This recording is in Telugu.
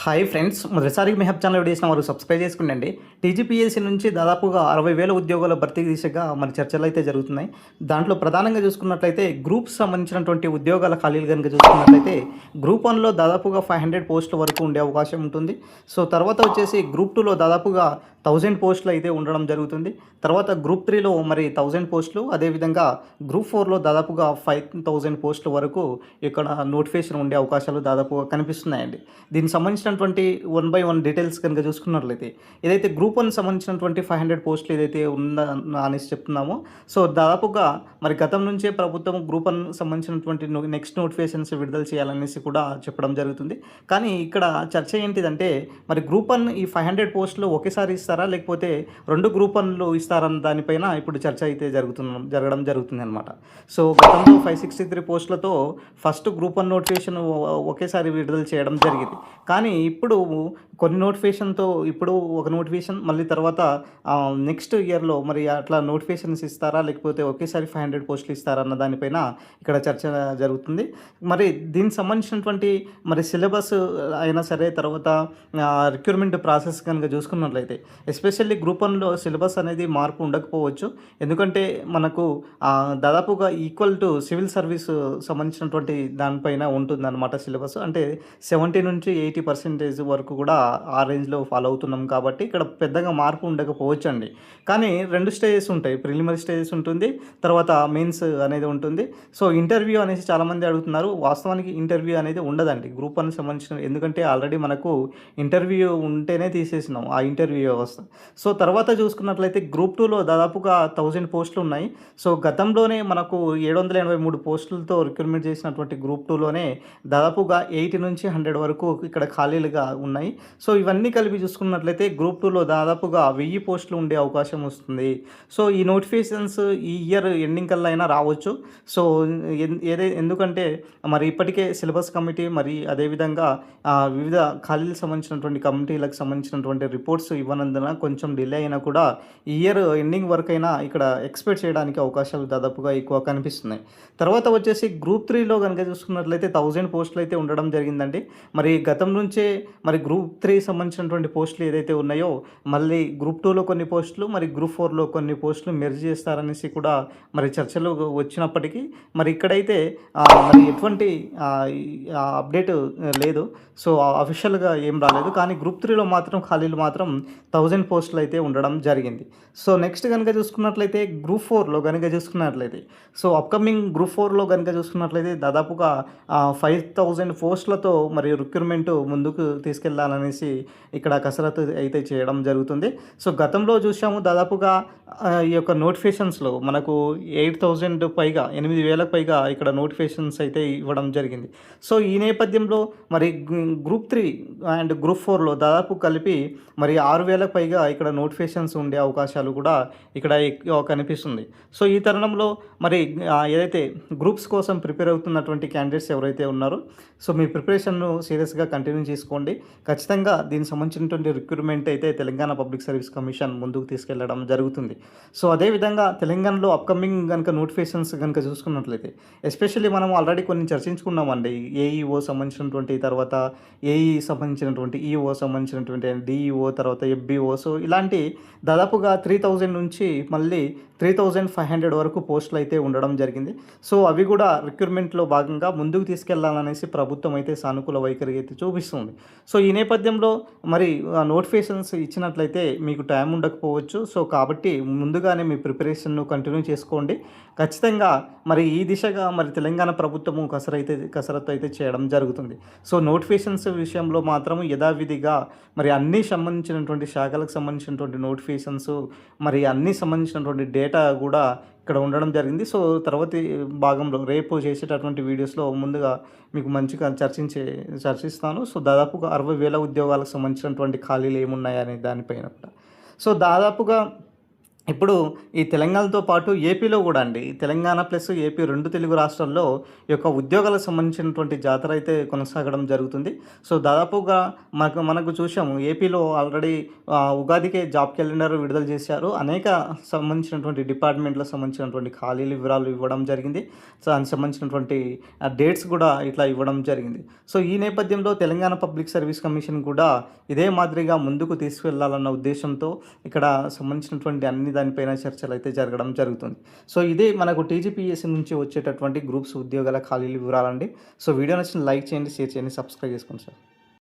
హాయ్ ఫ్రెండ్స్, మొదటిసారి మీ హెల్ప్ ఛానల్ చేసిన వారు సబ్స్క్రైబ్ చేసుకునండి. టీజీపీఎస్సీ నుంచి దాదాపుగా 60,000 ఉద్యోగాల భర్తీ దిశగా మన చర్చలు అయితే జరుగుతున్నాయి. దాంట్లో ప్రధానంగా చూసుకున్నట్లయితే గ్రూప్స్ సంబంధించినటువంటి ఉద్యోగాల ఖాళీలు కనుక చూసుకున్నట్లయితే గ్రూప్ 1లో దాదాపుగా 500 పోస్టుల వరకు ఉండే అవకాశం ఉంటుంది. సో తర్వాత వచ్చేసి గ్రూప్ 2లో దాదాపుగా 1000 పోస్టులు అయితే ఉండడం జరుగుతుంది. తర్వాత గ్రూప్ 3లో మరి 1000 పోస్టులు, అదేవిధంగా గ్రూప్ 4లో దాదాపుగా 5000 పోస్టుల వరకు ఇక్కడ నోటిఫికేషన్ ఉండే అవకాశాలు దాదాపుగా కనిపిస్తున్నాయండి. దీనికి సంబంధించినటువంటి 1 బై 1 డీటెయిల్స్ కనుక చూసుకున్నట్లయితే ఏదైతే గ్రూప్ 1 సంబంధించినటువంటి 500 పోస్టులు ఏదైతే ఉందా అనేసి చెప్తున్నామో, సో దాదాపుగా మరి గతం నుంచే ప్రభుత్వం గ్రూప్ 1 సంబంధించినటువంటి నెక్స్ట్ నోటిఫికేషన్స్ విడుదల చేయాలనేసి కూడా చెప్పడం జరుగుతుంది. కానీ ఇక్కడ చర్చ ఏంటిదంటే మరి గ్రూప్ 1 ఈ 500 పోస్టులు ఒకేసారి ఇస్తారా, లేకపోతే 2 గ్రూప్ 1లు ఇస్తారన్న దానిపైన ఇప్పుడు చర్చ అయితే జరగడం జరుగుతుంది అనమాట. సో గతంలో 563 పోస్టులతో ఫస్ట్ గ్రూప్ 1 నోటిఫికేషన్ ఒకేసారి విడుదల చేయడం జరిగింది. కానీ ఇప్పుడు కొన్ని నోటిఫికేషన్తో ఇప్పుడు ఒక నోటిఫికేషన్ మళ్ళీ తర్వాత నెక్స్ట్ ఇయర్లో మరి అట్లా నోటిఫికేషన్స్ ఇస్తారా, లేకపోతే ఒకేసారి 500 పోస్టులు ఇస్తారా అన్న దానిపైన ఇక్కడ చర్చ జరుగుతుంది. మరి దీనికి సంబంధించినటువంటి మరి సిలబస్ అయినా సరే, తర్వాత రిక్రూట్మెంట్ ప్రాసెస్ కనుక చూసుకున్నట్లయితే ఎస్పెషల్లీ గ్రూప్ 1లో సిలబస్ అనేది మార్పు ఉండకపోవచ్చు. ఎందుకంటే మనకు దాదాపుగా ఈక్వల్ టు సివిల్ సర్వీస్ సంబంధించినటువంటి దానిపైన ఉంటుందన్నమాట సిలబస్. అంటే 70 నుంచి 80% వరకు కూడా ఆ రేంజ్లో ఫాలో అవుతున్నాం కాబట్టి ఇక్కడ పెద్దగా మార్పు ఉండకపోవచ్చు అండి. కానీ 2 స్టేజెస్ ఉంటాయి. ప్రిలిమినరీ స్టేజెస్ ఉంటుంది, తర్వాత మెయిన్స్ అనేది ఉంటుంది. సో ఇంటర్వ్యూ అనేసి చాలామంది అడుగుతున్నారు. వాస్తవానికి ఇంటర్వ్యూ అనేది ఉండదండి గ్రూప్ 1 సంబంధించిన, ఎందుకంటే ఆల్రెడీ మనకు ఇంటర్వ్యూ ఉంటేనే తీసేసినాం ఆ ఇంటర్వ్యూ వ్యవస్థ. సో తర్వాత చూసుకున్నట్లయితే గ్రూప్ 2లో దాదాపుగా 1000 పోస్టులు ఉన్నాయి. సో గతంలోనే మనకు 783 పోస్టులతో రిక్రూట్మెంట్ చేసినటువంటి గ్రూప్ 2లోనే దాదాపుగా 80 నుంచి 100 వరకు ఇక్కడ ఖాళీలుగా ఉన్నాయి. సో ఇవన్నీ కలిపి చూసుకున్నట్లయితే గ్రూప్ 2లో దాదాపుగా 1000 పోస్టులు ఉండే అవకాశం వస్తుంది. సో ఈ నోటిఫికేషన్స్ ఈ ఇయర్ ఎండింగ్ కల్లా అయినా రావచ్చు. సో ఎందుకంటే మరి ఇప్పటికే సిలబస్ కమిటీ మరి అదేవిధంగా వివిధ ఖాళీలకు సంబంధించినటువంటి కమిటీలకు సంబంధించినటువంటి రిపోర్ట్స్ ఇవ్వనందున కొంచెం డిలే అయినా కూడా ఈ ఇయర్ ఎండింగ్ వరకు అయినా ఇక్కడ ఎక్స్పెక్ట్ చేయడానికి అవకాశాలు దాదాపుగా ఎక్కువ కనిపిస్తున్నాయి. తర్వాత వచ్చేసి గ్రూప్ 3లో కనుక చూసుకున్నట్లయితే 1000 పోస్టులు అయితే ఉండడం జరిగిందండి. మరి గతం నుంచే మరి గ్రూప్ 3 సంబంధించినటువంటి పోస్టులు ఏదైతే ఉన్నాయో మళ్ళీ గ్రూప్ 2లో కొన్ని పోస్టులు, మరి గ్రూప్ 4లో కొన్ని పోస్టులు మెర్జ్ చేస్తారనేసి కూడా మరి చర్చలు వచ్చినప్పటికీ మరి ఇక్కడైతే మరి ఎటువంటి అప్డేట్ లేదు. సో అఫీషియల్గా ఏం రాలేదు. కానీ గ్రూప్ 3లో మాత్రం ఖాళీలు మాత్రం 1000 పోస్టులు అయితే ఉండడం జరిగింది. సో నెక్స్ట్ కనుక చూసుకున్నట్లయితే గ్రూప్ 4లో కనుక చూసుకున్నట్లయితే, సో అప్కమింగ్ గ్రూప్ 4లో కనుక చూసుకున్నట్లయితే దాదాపుగా 5000 పోస్టులతో మరి రిక్రూట్మెంట్ ముందుకు తీసుకెళ్లాలనేసి ఇక్కడ కసరత్తు అయితే చేయడం జరుగుతుంది. సో గతంలో చూసాము దాదాపుగా ఈ యొక్క నోటిఫికేషన్స్లో మనకు 8000 పైగా 8000కు పైగా ఇక్కడ నోటిఫికేషన్స్ అయితే ఇవ్వడం జరిగింది. సో ఈ నేపథ్యంలో మరి గ్రూప్ 3 అండ్ గ్రూప్ 4లో దాదాపు కలిపి మరి 6000కు పైగా ఇక్కడ నోటిఫికేషన్స్ ఉండే అవకాశాలు కూడా ఇక్కడ ఎక్కువ కనిపిస్తుంది. సో ఈ తరుణంలో మరి ఏదైతే గ్రూప్స్ కోసం ప్రిపేర్ అవుతున్నటువంటి క్యాండిడేట్స్ ఎవరైతే ఉన్నారో, సో మీ ప్రిపరేషన్ను సీరియస్గా కంటిన్యూ చేసుకోండి. ఖచ్చితంగా దీనికి సంబంధించినటువంటి రిక్రూట్మెంట్ అయితే తెలంగాణ పబ్లిక్ సర్వీస్ కమిషన్ ముందుకు తీసుకెళ్లడం జరుగుతుంది. సో అదేవిధంగా తెలంగాణలో అప్కమింగ్ కనుక నోటిఫికేషన్స్ కనుక చూసుకున్నట్లయితే ఎస్పెషల్లీ మనం ఆల్రెడీ కొన్ని చర్చించుకున్నామండి. ఏఈఓ సంబంధించినటువంటి, తర్వాత ఏఈ సంబంధించినటువంటి, ఈఓ సంబంధించినటువంటి, డిఈఓ, తర్వాత ఎఫ్బిఓ. సో ఇలాంటి దాదాపుగా 3000 నుంచి మళ్ళీ 3500 వరకు పోస్టులు అయితే ఉండడం జరిగింది. సో అవి కూడా రిక్రూట్మెంట్లో భాగంగా ముందుకు తీసుకెళ్లాలనేసి ప్రభుత్వం అయితే సానుకూల వైఖరి అయితే చూపిస్తుంది. సో ఈ నేపథ్యంలో మరి నోటిఫికేషన్స్ ఇచ్చినట్లయితే మీకు టైం ఉండకపోవచ్చు. సో కాబట్టి ముందుగానే మీ ప్రిపరేషన్ను కంటిన్యూ చేసుకోండి. ఖచ్చితంగా మరి ఈ దిశగా మరి తెలంగాణ ప్రభుత్వము కసరత్తు అయితే చేయడం జరుగుతుంది. సో నోటిఫికేషన్స్ విషయంలో మాత్రం యథావిధిగా మరి అన్నీ సంబంధించినటువంటి శాఖలకు సంబంధించినటువంటి నోటిఫికేషన్స్, మరి అన్నీ సంబంధించినటువంటి డేటా కూడా ఇక్కడ ఉండడం జరిగింది. సో తర్వాతి భాగంలో రేపు చేసేటటువంటి వీడియోస్లో ముందుగా మీకు మంచిగా చర్చిస్తాను. సో దాదాపుగా 60,000 ఉద్యోగాలకు సంబంధించినటువంటి ఖాళీలు ఏమున్నాయనే దానిపైన కూడా. సో దాదాపుగా ఇప్పుడు ఈ తెలంగాణతో పాటు ఏపీలో కూడా అండి. తెలంగాణ ప్లస్ ఏపీ 2 తెలుగు రాష్ట్రాల్లో ఈ యొక్క ఉద్యోగాలకు సంబంధించినటువంటి జాతర అయితే కొనసాగడం జరుగుతుంది. సో, దాదాపుగా మనకు చూసాము ఏపీలో ఆల్రెడీ ఉగాదికే జాబ్ క్యాలెండర్ విడుదల చేశారు. అనేక సంబంధించినటువంటి డిపార్ట్మెంట్‌లకు సంబంధించినటువంటి ఖాళీల వివరాలు ఇవ్వడం జరిగింది. సో, దానికి సంబంధించినటువంటి డేట్స్ కూడా ఇట్లా ఇవ్వడం జరిగింది. సో, ఈ నేపథ్యంలో తెలంగాణ పబ్లిక్ సర్వీస్ కమిషన్ కూడా ఇదే మాదిరిగా ముందుకు తీసుకువెళ్ళాలన్న ఉద్దేశంతో ఇక్కడ సంబంధించినటువంటి అన్ని దానిపైన చర్చలైతే జరగడం జరుగుతుంది. సో, ఇదే మనకు టీజీపీఎస్సీ నుంచి వచ్చేటటువంటి గ్రూప్స్ ఉద్యోగాల ఖాళీల వివరాలండి. సో, వీడియో నచ్చితే లైక్ చేయండి, షేర్ చేయండి, సబ్స్క్రైబ్ చేసుకోండి సార్.